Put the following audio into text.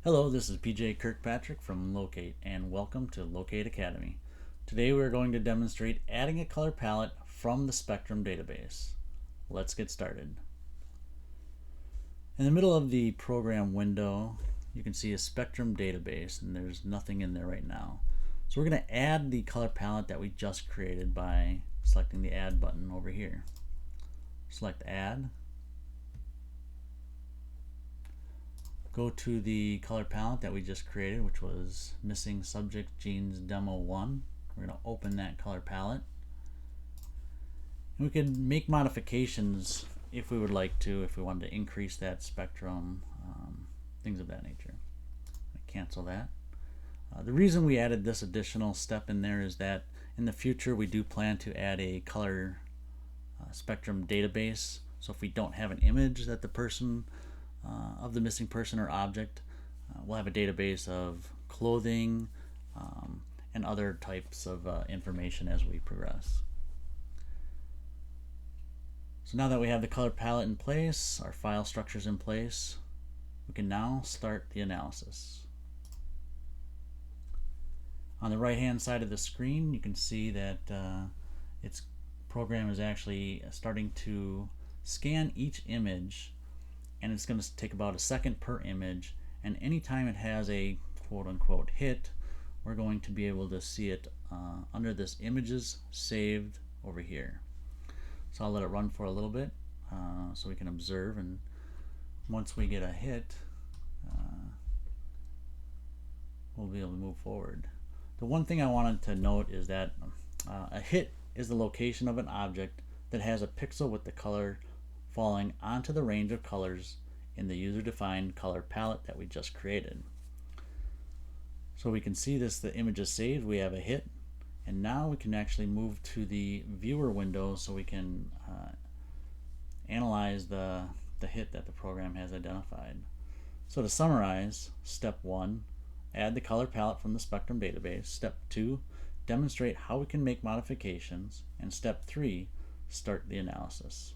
Hello, this is PJ Kirkpatrick from Locate, and welcome to Locate Academy. Today we're going to demonstrate adding a color palette from the Spectrum database. Let's get started. In the middle of the program window, you can see a Spectrum database, and there's nothing in there right now. So we're going to add the color palette that we just created by selecting the Add button over here. Select Add. Go to the color palette that we just created, which was Missing Subject Genes Demo 1. We're going to open that color palette. And we could make modifications if we would like to, if we wanted to increase that spectrum, things of that nature. Cancel that. The reason we added this additional step in there is that in the future we do plan to add a color spectrum database. So if we don't have an image that the person of the missing person or object, we'll have a database of clothing and other types of information as we progress. So now that we have the color palette in place, our file structures in place, we can now start the analysis. On the right hand side of the screen, you can see that its program is actually starting to scan each image, and it's going to take about a second per image, and anytime it has a quote-unquote hit, we're going to be able to see it under this images saved over here. So I'll let it run for a little bit so we can observe, and once we get a hit, we'll be able to move forward. The one thing I wanted to note is that a hit is the location of an object that has a pixel with the color falling onto the range of colors in the user-defined color palette that we just created. So we can see this, the image is saved, we have a hit, and now we can actually move to the viewer window so we can analyze the hit that the program has identified. So to summarize, step 1, add the color palette from the Spectrum database. Step 2, demonstrate how we can make modifications. And step 3, start the analysis.